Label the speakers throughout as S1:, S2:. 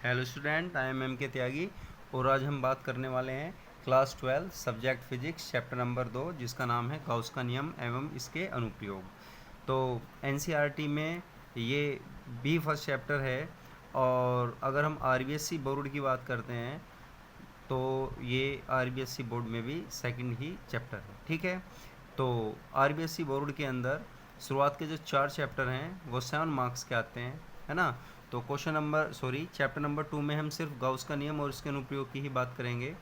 S1: Hello student, I am के त्यागी और आज हम बात करने वाले हैं class 12 subject physics chapter number 2 जिसका नाम है गाउस का नियम एवं इसके अनुप्रयोग। तो एनसीईआरटी में ये भी फर्स्ट चैप्टर है और अगर हम आरबीएसई बोर्ड की बात करते हैं तो ये आरबीएसई बोर्ड में भी सेकंड ही चैप्टर है। ठीक है, तो आरबीएसई बोर्ड के अंदर शुरुआत के जो 4 चैप्टर हैं वो 7 मार्क्स के आते हैं, है ना। तो चैप्टर नंबर 2 में हम सिर्फ गाउस का नियम और इसके अनुप्रयोग की ही बात करेंगे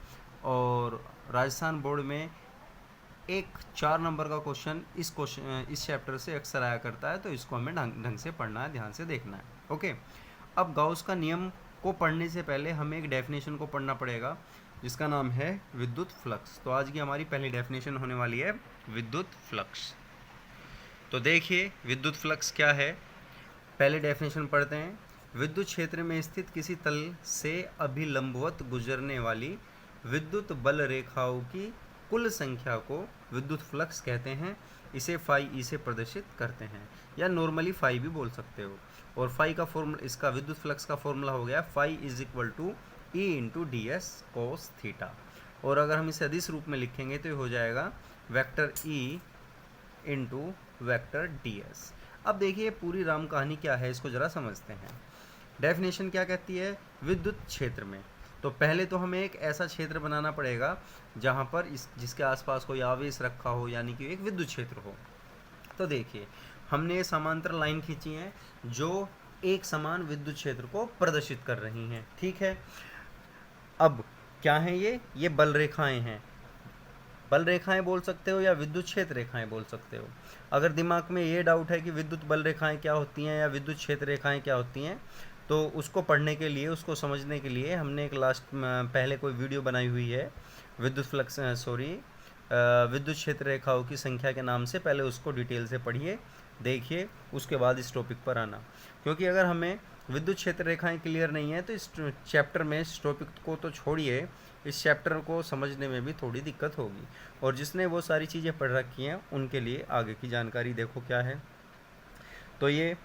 S1: और राजस्थान बोर्ड में एक 4 नंबर का क्वेश्चन इस चैप्टर से अक्सर आया करता है, तो इसको हमें ढंग से पढ़ना है, ध्यान से देखना है। ओके, अब गाउस का नियम को पढ़ने से पहले हमें एक डेफिनेशन को पढ़ना पड़ेगा जिसका नाम है विद्युत फ्लक्स। तो आज की हमारी पहली डेफिनेशन होने वाली है विद्युत फ्लक्स। तो देखिए विद्युत फ्लक्स क्या है, पहले डेफिनेशन पढ़ते हैं। विद्युत क्षेत्र में स्थित किसी तल से अभिलंबवत गुजरने वाली विद्युत बल रेखाओं की कुल संख्या को विद्युत फ्लक्स कहते हैं। इसे फाई ई से प्रदर्शित करते हैं या नॉर्मली फाई भी बोल सकते हो। और फाई का फॉर्मूला, इसका विद्युत फ्लक्स का फॉर्मूला हो गया phi is equal to E into D S cos theta. और अगर हम इसे अदिश रूप में लिखेंगे तो ये हो जाएगा vector E into vector D S. अब देखिए पूरी राम कहानी क्या है, इसको ज़रा समझते हैं। डेफिनेशन क्या कहती है विद्युत क्षेत्र में, तो पहले तो हमें एक ऐसा क्षेत्र बनाना पड़ेगा जहाँ पर जिसके आसपास कोई आवेश रखा हो, यानी कि एक विद्युत क्षेत्र हो। तो देखिए हमने समांतर लाइन खींची है जो एक समान विद्युत क्षेत्र को प्रदर्शित कर रही हैं। ठीक है, अब क्या है ये बल रेखाएं हैं। बल रेखाएं बोल सकते हो या विद्युत क्षेत्र रेखाएं बोल सकते हो। अगर दिमाग में ये डाउट है कि विद्युत बल रेखाएं क्या होती हैं या विद्युत क्षेत्र रेखाएं क्या होती हैं, तो उसको पढ़ने के लिए, उसको समझने के लिए हमने एक पहले कोई वीडियो बनाई हुई है विद्युत क्षेत्र रेखाओं की संख्या के नाम से। पहले उसको डिटेल से पढ़िए, देखिए, उसके बाद इस टॉपिक पर आना। क्योंकि अगर हमें विद्युत क्षेत्र रेखाएं क्लियर नहीं है तो इस चैप्टर में, इस टॉपिक को तो छोड़िए, इस चैप्टर को समझने में भी थोड़ी दिक्कत होगी। और जिसने वो सारी चीज़ें पढ़ रखी हैं उनके लिए आगे की जानकारी देखो क्या है। तो ये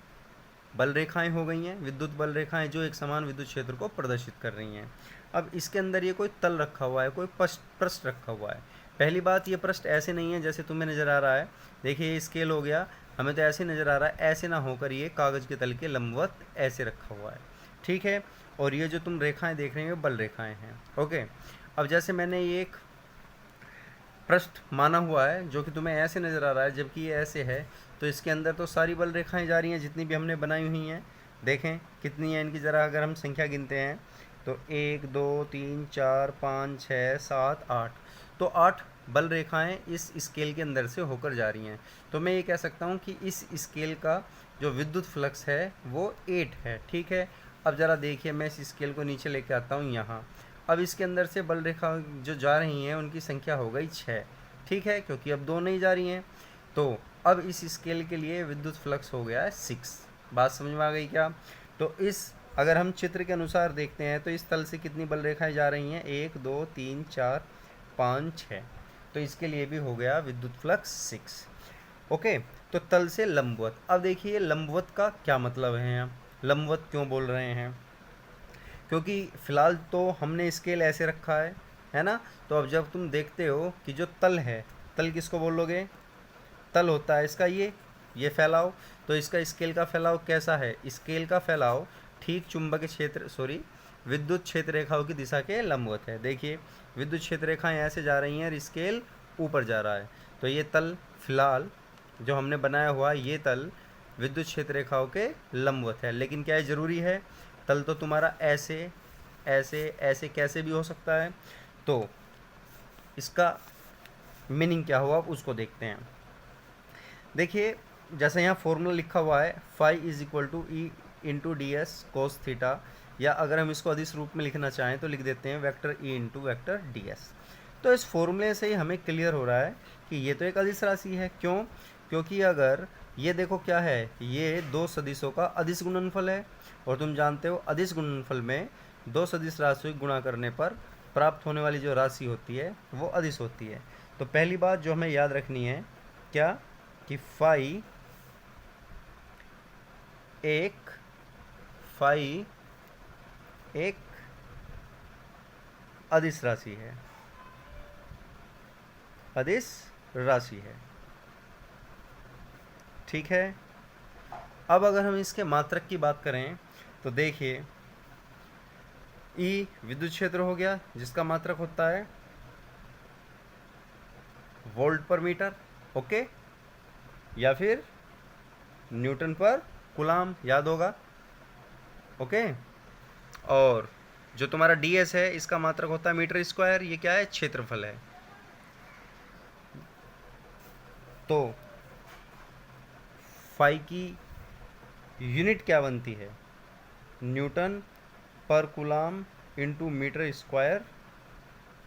S1: बल रेखाएं हो गई हैं, विद्युत बल रेखाएं जो एक समान विद्युत क्षेत्र को प्रदर्शित कर रही हैं। अब इसके अंदर ये कोई तल रखा हुआ है, कोई पृष्ठ रखा हुआ है। पहली बात, ये पृष्ठ ऐसे नहीं है जैसे तुम्हें नज़र आ रहा है। देखिए ये स्केल हो गया, हमें तो ऐसे नज़र आ रहा है, ऐसे ना होकर ये कागज़ के तल के लंबवत ऐसे रखा हुआ है। ठीक है, और ये जो तुम रेखाएं देख रहे हो बल रेखाएं हैं। ओके, अब जैसे मैंने ये एक पृष्ठ माना हुआ है जो कि तुम्हें ऐसे नज़र आ रहा है, जबकि ये ऐसे है, तो इसके अंदर तो सारी बल रेखाएं जा रही हैं जितनी भी हमने बनाई हुई हैं। देखें कितनी है इनकी, ज़रा अगर हम संख्या गिनते हैं तो 1 2 3 4 5 6 7 8, तो 8 बल रेखाएं इस स्केल के अंदर से होकर जा रही हैं। तो मैं ये कह सकता हूँ कि इस स्केल का जो विद्युत फ्लक्स है वो 8 है। ठीक है, अब ज़रा देखिए, मैं इस स्केल को नीचे लेके आता हूँ यहाँ। अब इसके अंदर से बल रेखा जो जा रही हैं उनकी संख्या हो गई 6। ठीक है, क्योंकि अब 2 नहीं जा रही हैं, तो अब इस स्केल के लिए विद्युत फ्लक्स हो गया है 6। बात समझ में आ गई क्या? तो इस, अगर हम चित्र के अनुसार देखते हैं तो इस तल से कितनी बल रेखाएं जा रही हैं, 1 2 3 4 5 6, तो इसके लिए भी हो गया विद्युत फ्लक्स 6। ओके, तो तल से लंबवत। अब देखिए लंबवत का क्या मतलब है, यहाँ लंबवत क्यों बोल रहे हैं? क्योंकि फ़िलहाल तो हमने स्केल ऐसे रखा है ना। तो अब जब तुम देखते हो कि जो तल है, तल किसको बोलोगे? तल होता है इसका ये फैलाव। तो इसका स्केल का फैलाव कैसा है? स्केल का फैलाव ठीक चुंबकीय क्षेत्र विद्युत क्षेत्र रेखाओं की दिशा के लंबवत है। देखिए विद्युत क्षेत्र रेखाएं ऐसे जा रही हैं और स्केल ऊपर जा रहा है, तो ये तल फिलहाल जो हमने बनाया हुआ ये तल विद्युत क्षेत्र रेखाओं के लंबवत है। लेकिन क्या है, ज़रूरी है? तल तो तुम्हारा ऐसे ऐसे ऐसे कैसे भी हो सकता है। तो इसका मीनिंग क्या हुआ उसको देखते हैं। देखिए जैसे यहाँ फॉर्मूला लिखा हुआ है phi is equal to E into D S cos theta, या अगर हम इसको अदिश रूप में लिखना चाहें तो लिख देते हैं vector E into vector D S. तो इस फॉर्मूले से ही हमें क्लियर हो रहा है कि ये तो एक अदिश राशि है। क्यों? क्योंकि अगर ये देखो क्या है, ये 2 सदिशों का अदिश गुणनफल है, और तुम जानते हो अदिश गुणनफल में 2 सदिश राशि गुणा करने पर प्राप्त होने वाली जो राशि होती है वो अदिश होती है। तो पहली बात जो हमें याद रखनी है क्या, कि फाई एक अदिश राशि है, अदिश राशि है। ठीक है। अब अगर हम इसके मात्रक की बात करें तो देखिए, ई विद्युत क्षेत्र हो गया जिसका मात्रक होता है वोल्ट पर मीटर, ओके, या फिर न्यूटन पर कूलाम, याद होगा, ओके। और जो तुम्हारा ds है इसका मात्रक होता है मीटर स्क्वायर, ये क्या है, क्षेत्रफल है। तो फाई की यूनिट क्या बनती है, न्यूटन पर कूलाम इंटू मीटर स्क्वायर,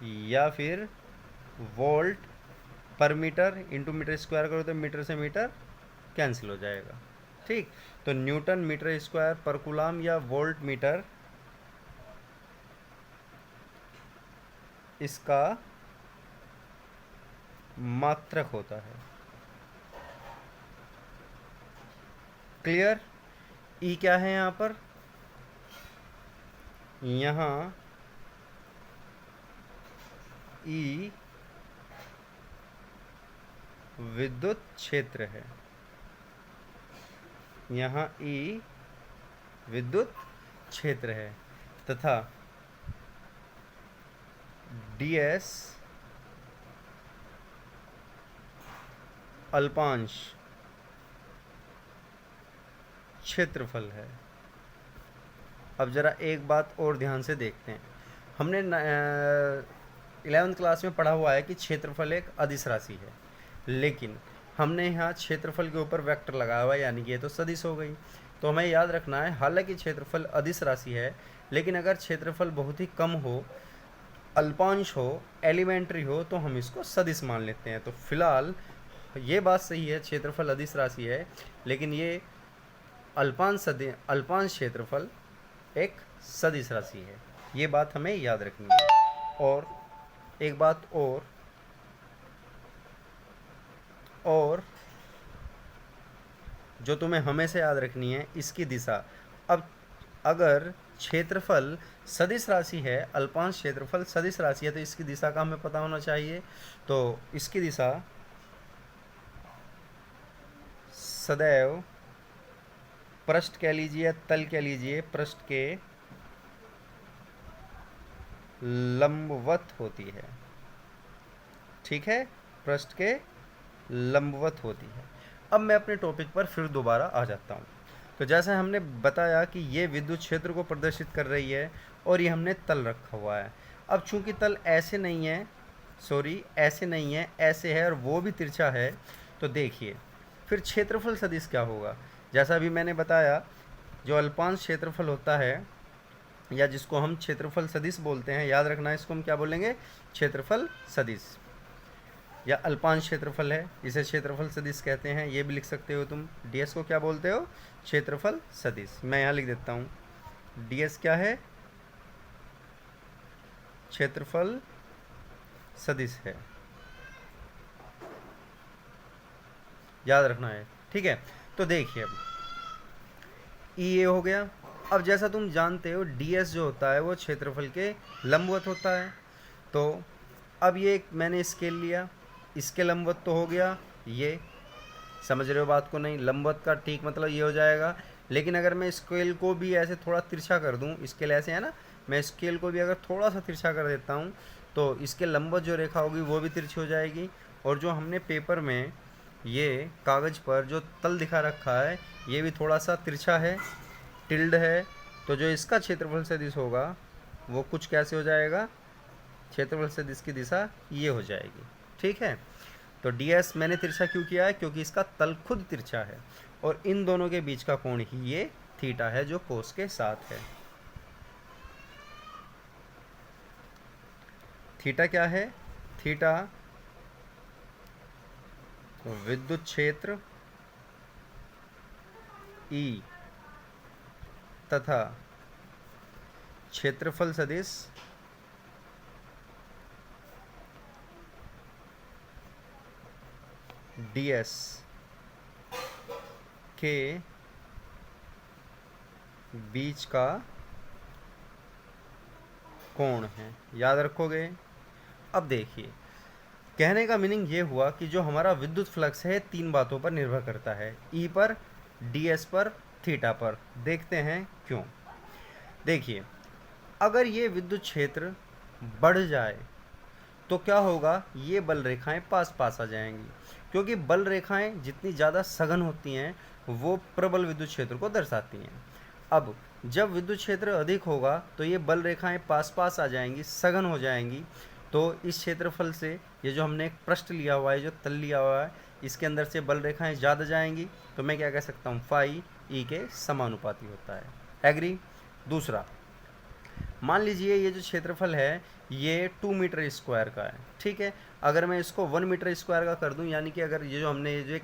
S1: या फिर वोल्ट पर मीटर इंटू मीटर स्क्वायर करो तो मीटर से मीटर कैंसिल हो जाएगा। ठीक, तो न्यूटन मीटर स्क्वायर पर कूलाम या वोल्ट मीटर, इसका मात्रक होता है। क्लियर। ई क्या है यहाँ पर, यहाँ ई विद्युत क्षेत्र है, यहाँ ई विद्युत क्षेत्र है, तथा ds अल्पांश क्षेत्रफल है। अब जरा एक बात और ध्यान से देखते हैं, हमने 11th क्लास में पढ़ा हुआ है कि क्षेत्रफल एक अदिश राशि है, लेकिन हमने यहाँ क्षेत्रफल के ऊपर वेक्टर लगाया हुआ है, यानी कि ये तो सदिश हो गई। तो हमें याद रखना है, हालांकि क्षेत्रफल अदिश राशि है, लेकिन अगर क्षेत्रफल बहुत ही कम हो, अल्पांश हो, एलिमेंट्री हो, तो हम इसको सदिश मान लेते हैं। तो फिलहाल ये बात सही है, क्षेत्रफल अदिश राशि है, लेकिन ये अल्पांश क्षेत्रफल एक सदिश राशि है। ये बात हमें याद रखनी है। और एक बात और जो तुम्हें हमेशा याद रखनी है, इसकी दिशा। अब अगर क्षेत्रफल सदिश राशि है, अल्पांश क्षेत्रफल सदिश राशि है, तो इसकी दिशा का हमें पता होना चाहिए। तो इसकी दिशा सदैव पृष्ठ कह लीजिए, तल कह लीजिए, पृष्ठ के लंबवत होती है। ठीक है, पृष्ठ के लंबवत होती है। अब मैं अपने टॉपिक पर फिर दोबारा आ जाता हूँ। तो जैसे हमने बताया कि ये विद्युत क्षेत्र को प्रदर्शित कर रही है और ये हमने तल रखा हुआ है। अब चूंकि तल ऐसे नहीं है, ऐसे नहीं है, ऐसे है, और वो भी तिरछा है, तो देखिए फिर क्षेत्रफल सदिश क्या होगा। जैसा अभी मैंने बताया, जो अल्पांश क्षेत्रफल होता है, या जिसको हम क्षेत्रफल सदिश बोलते हैं, याद रखना है, इसको हम क्या बोलेंगे, क्षेत्रफल सदिश, या अल्पांश क्षेत्रफल है, इसे क्षेत्रफल सदिश कहते हैं। ये भी लिख सकते हो तुम। ds को क्या बोलते हो, क्षेत्रफल सदिश। मैं यहाँ लिख देता हूँ, ds क्या है, क्षेत्रफल सदिश है, याद रखना है। ठीक है, तो देखिए अब ये हो गया। अब जैसा तुम जानते हो, ds जो होता है वो क्षेत्रफल के लंबवत होता है। तो अब ये मैंने स्केल लिया, इसके लंबवत तो हो गया, ये समझ रहे हो बात को, नहीं, लंबवत का ठीक मतलब ये हो जाएगा। लेकिन अगर मैं स्केल को भी ऐसे थोड़ा तिरछा कर दूं, स्केल ऐसे है ना, मैं स्केल को भी अगर थोड़ा सा तिरछा कर देता हूं, तो इसके लंबवत जो रेखा होगी वो भी तिरछी हो जाएगी। और जो हमने पेपर में ये कागज़ पर जो तल दिखा रखा है, ये भी थोड़ा सा तिरछा है, टिल्ड है। तो जो इसका क्षेत्रफल सदिश होगा वो कुछ कैसे हो जाएगा, क्षेत्रफल सदिश की दिशा ये हो जाएगी। ठीक है, तो ds मैंने तिरछा क्यों किया है, क्योंकि इसका तल खुद तिरछा है, और इन दोनों के बीच का कोण ही ये थीटा है, जो कोस के साथ है। थीटा क्या है, थीटा विद्युत क्षेत्र E तथा क्षेत्रफल सदिश ds के बीच का कोण है, याद रखोगे। अब देखिए, कहने का मीनिंग ये हुआ कि जो हमारा विद्युत फ्लक्स है 3 बातों पर निर्भर करता है, ई पर, ds पर, थीटा पर। देखते हैं क्यों। देखिए, अगर ये विद्युत क्षेत्र बढ़ जाए तो क्या होगा, ये बल रेखाएं पास पास आ जाएंगी, क्योंकि बल रेखाएं जितनी ज़्यादा सघन होती हैं वो प्रबल विद्युत क्षेत्र को दर्शाती हैं। अब जब विद्युत क्षेत्र अधिक होगा तो ये बल रेखाएं पास पास आ जाएंगी, सघन हो जाएंगी। तो इस क्षेत्रफल से, ये जो हमने एक पृष्ठ लिया हुआ है, जो तल लिया हुआ है, इसके अंदर से बल रेखाएं ज़्यादा जाएंगी, तो मैं क्या कह सकता हूँ, फाई ई के समानुपाती होता है। एग्री। दूसरा, मान लीजिए ये जो क्षेत्रफल है ये 2 मीटर स्क्वायर का है, ठीक है। अगर मैं इसको 1 मीटर स्क्वायर का कर दूं, यानी कि अगर ये जो हमने ये जो एक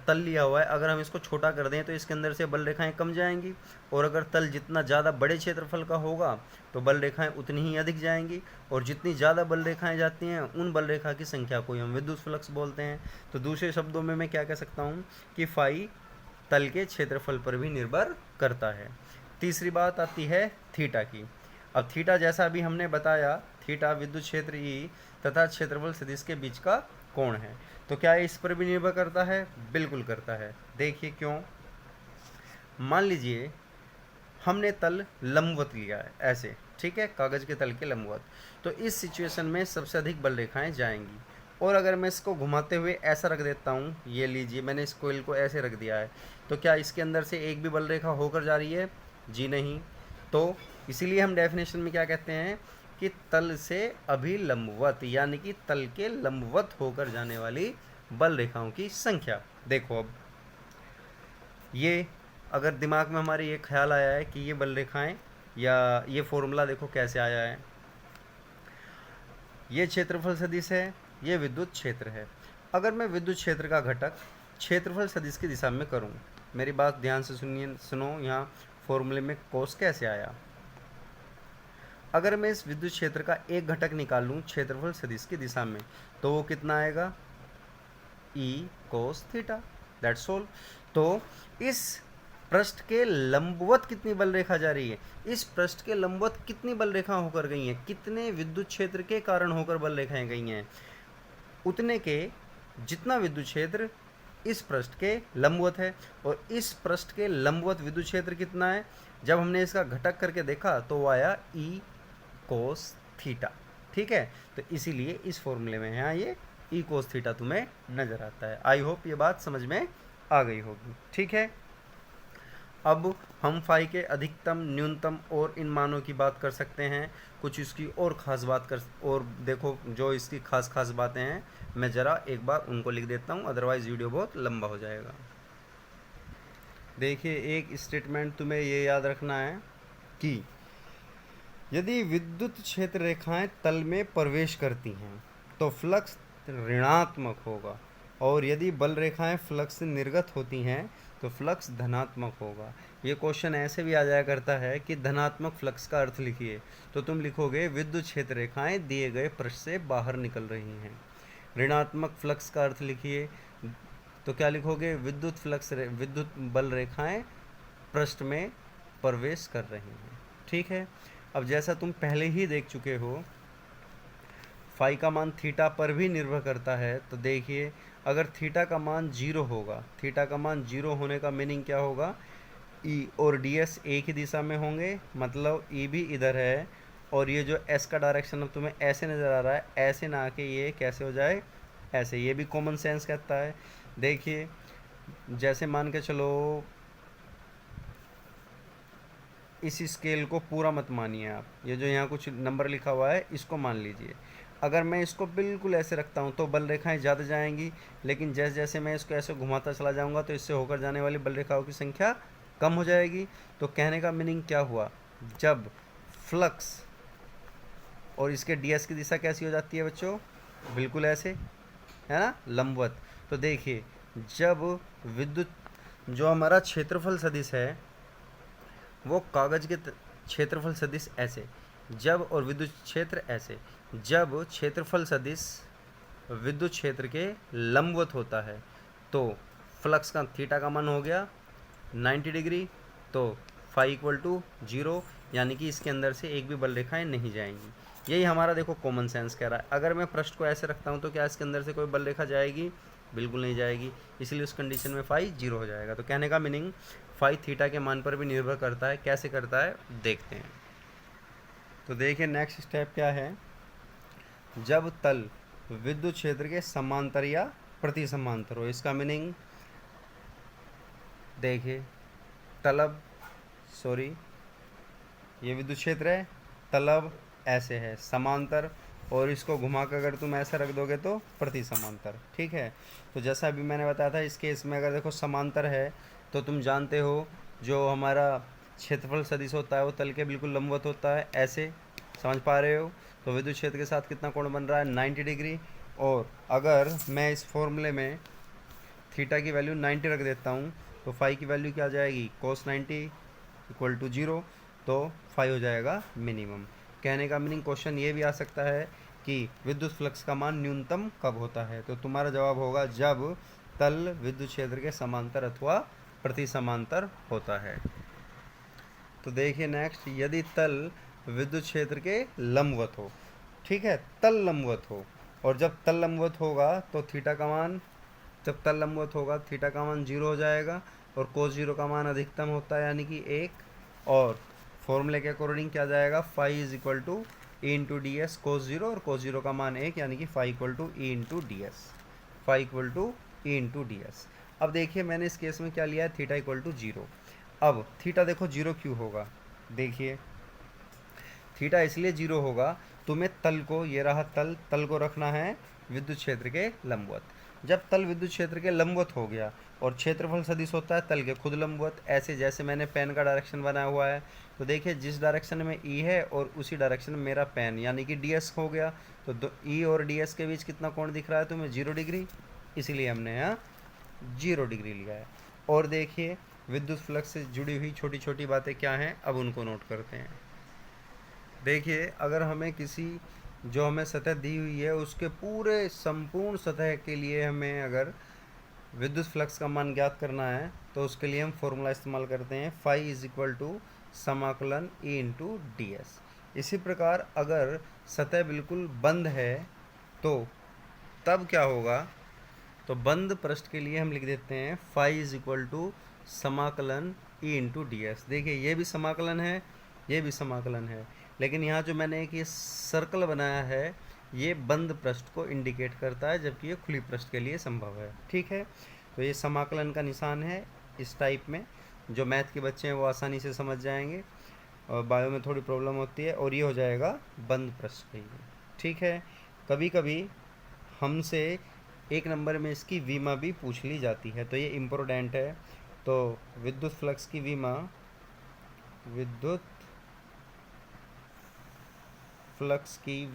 S1: तल लिया हुआ है, अगर हम इसको छोटा कर दें तो इसके अंदर से बल रेखाएं कम जाएंगी, और अगर तल जितना ज़्यादा बड़े क्षेत्रफल का होगा तो बल रेखाएं उतनी ही अधिक जाएंगी, और जितनी ज़्यादा बल रेखाएं जाती हैं उन बल रेखा की संख्या को हम विद्युत फ्लक्स बोलते हैं। तो दूसरे शब्दों में मैं क्या कह सकता हूँ कि फाई तल के क्षेत्रफल पर भी निर्भर करता है। तीसरी बात आती है थीटा की। अब थीटा, जैसा अभी हमने बताया, थीटा विद्युत क्षेत्र ई तथा क्षेत्रफल सदिश के बीच का कोण है। तो क्या इस पर भी निर्भर करता है? बिल्कुल करता है। देखिए क्यों। मान लीजिए हमने तल लंबवत लिया है, ऐसे, ठीक है, कागज के तल के लंबवत। तो इस सिचुएशन में सबसे अधिक बल रेखाएं जाएंगी, और अगर मैं इसको घुमाते हुए ऐसा रख देता हूँ, ये लीजिए मैंने इस कोयल को ऐसे रख दिया है, तो क्या इसके अंदर से एक भी बल रेखा होकर जा रही है? जी नहीं। तो इसीलिए हम डेफिनेशन में क्या कहते हैं कि तल से अभिलंबवत, यानी कि तल के लंबवत होकर जाने वाली बल रेखाओं की संख्या। देखो, अब ये अगर दिमाग में हमारे ये ख्याल आया है कि ये बल रेखाएं, या ये फॉर्मूला देखो कैसे आया है। ये क्षेत्रफल सदिश है, ये विद्युत क्षेत्र है। अगर मैं विद्युत क्षेत्र का घटक क्षेत्रफल सदिश की दिशा में करूं, मेरी बात ध्यान से सुनो, यहाँ फॉर्मूले में कोस कैसे आया। अगर मैं इस विद्युत क्षेत्र का एक घटक निकाल लूँ क्षेत्रफल सदिश की दिशा में, तो वो कितना आएगा? ई कोस थीटा, दैट्स ऑल। तो इस पृष्ठ के लंबवत कितनी बल रेखा जा रही है? इस पृष्ठ के लंबवत कितनी बल रेखा होकर गई हैं? कितने विद्युत क्षेत्र के कारण होकर बल रेखाएं गई हैं? उतने के जितना विद्युत क्षेत्र इस पृष्ठ के लंबवत है, और इस पृष्ठ के लंबवत विद्युत क्षेत्र कितना है? जब हमने इसका घटक करके देखा तो वो आया ई कोस थीटा, ठीक है। तो इसीलिए इस फॉर्मूले में यहाँ ये ई कोस थीटा तुम्हें नजर आता है। आई होप ये बात समझ में आ गई होगी, ठीक है। अब हम फाई के अधिकतम, न्यूनतम और इन मानों की बात कर सकते हैं। कुछ इसकी और ख़ास बात कर, और देखो जो इसकी खास बातें हैं मैं ज़रा एक बार उनको लिख देता हूँ, अदरवाइज़ वीडियो बहुत लंबा हो जाएगा। देखिए, एक स्टेटमेंट तुम्हें ये याद रखना है कि यदि विद्युत क्षेत्र रेखाएं तल में प्रवेश करती हैं तो फ्लक्स ऋणात्मक होगा, और यदि बल रेखाएं फ्लक्स से निर्गत होती हैं तो फ्लक्स धनात्मक होगा। ये क्वेश्चन ऐसे भी आ जाया करता है कि धनात्मक फ्लक्स का अर्थ लिखिए, तो तुम लिखोगे विद्युत क्षेत्र रेखाएं दिए गए पृष्ठ से बाहर निकल रही हैं। ऋणात्मक फ्लक्स का अर्थ लिखिए, तो क्या लिखोगे? विद्युत बल रेखाएं पृष्ठ में प्रवेश कर रही हैं, ठीक है। अब जैसा तुम पहले ही देख चुके हो, फाई का मान थीटा पर भी निर्भर करता है। तो देखिए, अगर थीटा का मान 0 होगा, थीटा का मान 0 होने का मीनिंग क्या होगा? ई और डी एस एक ही दिशा में होंगे, मतलब ई भी इधर है, और ये जो एस का डायरेक्शन अब तुम्हें ऐसे नज़र आ रहा है, ऐसे ना आके ये कैसे हो जाए? ऐसे। ये भी कॉमन सेंस कहता है। देखिए, जैसे मान के चलो, इस स्केल को पूरा मत मानिए आप, ये जो यहाँ कुछ नंबर लिखा हुआ है इसको मान लीजिए। अगर मैं इसको बिल्कुल ऐसे रखता हूँ तो बल रेखाएं ज़्यादा जाएंगी, लेकिन जैसे जैसे मैं इसको ऐसे घुमाता चला जाऊँगा तो इससे होकर जाने वाली बल रेखाओं की संख्या कम हो जाएगी। तो कहने का मीनिंग क्या हुआ? जब फ्लक्स और इसके ds की दिशा कैसी हो जाती है बच्चों? बिल्कुल ऐसे, है ना, लंबवत। तो देखिए, जब विद्युत जो हमारा क्षेत्रफल सदिश है वो कागज के क्षेत्रफल सदिश ऐसे, जब, और विद्युत क्षेत्र ऐसे, जब क्षेत्रफल सदिश विद्युत क्षेत्र के लंबवत होता है तो फ्लक्स का थीटा का मान हो गया 90 डिग्री, तो फाई इक्वल टू 0, यानी कि इसके अंदर से एक भी बल रेखाएं नहीं जाएंगी। यही हमारा देखो कॉमन सेंस कह रहा है। अगर मैं पृष्ठ को ऐसे रखता हूँ तो क्या इसके अंदर से कोई बल रेखा जाएगी? बिल्कुल नहीं जाएगी, इसलिए उस कंडीशन में फाई 0 हो जाएगा। तो कहने का मीनिंग फाई थीटा के मान पर भी निर्भर करता है। कैसे करता है देखते हैं। तो देखिए नेक्स्ट स्टेप क्या है। जब तल विद्युत क्षेत्र के समांतर या प्रति समांतर हो, इसका मीनिंग देखिए तलब ये विद्युत क्षेत्र है, तलब ऐसे है समांतर, और इसको घुमा कर अगर तुम ऐसे रख दोगे तो प्रति समांतर। ठीक है, तो जैसा अभी मैंने बताया था इस केस में अगर देखो समांतर है तो तुम जानते हो जो हमारा क्षेत्रफल सदिश होता है वो तल के बिल्कुल लंबवत होता है, ऐसे समझ पा रहे हो। तो विद्युत क्षेत्र के साथ कितना कोण बन रहा है? 90 डिग्री। और अगर मैं इस फॉर्मूले में थीटा की वैल्यू 90 रख देता हूँ तो फाई की वैल्यू क्या आ जाएगी? cos 90 इक्वल टू 0, तो फाई हो जाएगा मिनिमम। कहने का मीनिंग क्वेश्चन ये भी आ सकता है कि विद्युत फ्लक्स का मान न्यूनतम कब होता है? तो तुम्हारा जवाब होगा जब तल विद्युत क्षेत्र के समांतर अथवा प्रति समांतर होता है। तो देखिए नेक्स्ट, यदि तल विद्युत क्षेत्र के लंबवत हो, ठीक है, तल लंबवत हो, और जब तल लंबवत होगा तो थीटा का मान, जब तल लंबवत होगा थीटा का मान 0 हो जाएगा, और कोस 0 का मान अधिकतम होता है यानी कि 1, और फॉर्मूले के अकॉर्डिंग क्या जाएगा? Phi is equal to E into D S cos 0, और कोस 0 का मान 1 यानी कि phi equal to E into D S, phi equal to E into D S. अब देखिए मैंने इस केस में क्या लिया है? Theta equal to 0। अब थीटा देखो 0 क्यों होगा? देखिए थीटा इसलिए 0 होगा, तुम्हें तल को, ये रहा तल, तल को रखना है विद्युत क्षेत्र के लंबवत। जब तल विद्युत क्षेत्र के लंबवत हो गया और क्षेत्रफल सदिश होता है तल के खुद लंबवत, ऐसे जैसे मैंने पेन का डायरेक्शन बनाया हुआ है, तो देखिए जिस डायरेक्शन में ई है और उसी डायरेक्शन में मेरा पेन यानी कि डी एस हो गया, तो ई और डी एस के बीच कितना कोण दिख रहा है तुम्हें? 0 डिग्री, इसीलिए हमने यहाँ 0 डिग्री लिया है। और देखिए विद्युत फ्लक्स से जुड़ी हुई छोटी छोटी बातें क्या हैं, अब उनको नोट करते हैं। देखिए अगर हमें किसी जो हमें सतह दी हुई है उसके पूरे संपूर्ण सतह के लिए हमें अगर विद्युत फ्लक्स का मान ज्ञात करना है तो उसके लिए हम फॉर्मूला इस्तेमाल करते हैं फाई इज इक्वल टू समाकलन ई इंटू डी एस। इसी प्रकार अगर सतह बिल्कुल बंद है तो तब क्या होगा? तो बंद पृष्ठ के लिए हम लिख देते हैं फाई इज इक्वल टू समाकलन ई इंटू डी एस। देखिए ये भी समाकलन है, ये भी समाकलन है, लेकिन यहाँ जो मैंने एक ये सर्कल बनाया है ये बंद पृष्ठ को इंडिकेट करता है, जबकि ये खुली पृष्ठ के लिए संभव है। ठीक है, तो ये समाकलन का निशान है इस टाइप में, जो मैथ के बच्चे हैं वो आसानी से समझ जाएंगे, और बायो में थोड़ी प्रॉब्लम होती है, और ये हो जाएगा बंद पृष्ठ के लिए। ठीक है, कभी कभी हमसे 1 नंबर में इसकी विमा भी पूछ ली जाती है, तो ये इम्पोर्टेंट है। तो विद्युत फ्लक्स की विमा, विद्युत फ्लक्स की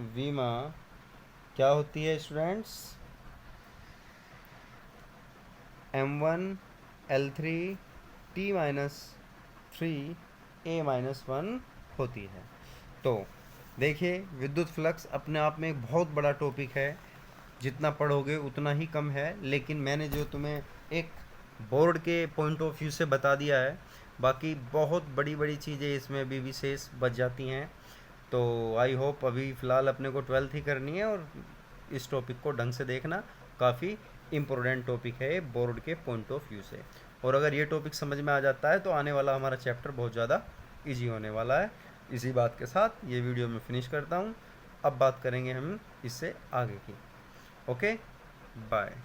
S1: विमा क्या होती है students? m1 l3 t minus 3 a minus 1 होती है। तो देखिए विद्युत फ्लक्स अपने आप में एक बहुत बड़ा टॉपिक है, जितना पढ़ोगे उतना ही कम है, लेकिन मैंने जो तुम्हें एक बोर्ड के पॉइंट ऑफ व्यू से बता दिया है, बाकी बहुत बड़ी बड़ी चीज़ें इसमें भी विशेष बच जाती हैं। तो आई होप अभी फ़िलहाल अपने को 12th ही करनी है, और इस टॉपिक को ढंग से देखना, काफ़ी इम्पोर्टेंट टॉपिक है बोर्ड के पॉइंट ऑफ व्यू से। और अगर ये टॉपिक समझ में आ जाता है तो आने वाला हमारा चैप्टर बहुत ज़्यादा ईजी होने वाला है। इसी बात के साथ ये वीडियो मैं फिनिश करता हूँ। अब बात करेंगे हम इससे आगे की। Okay, bye.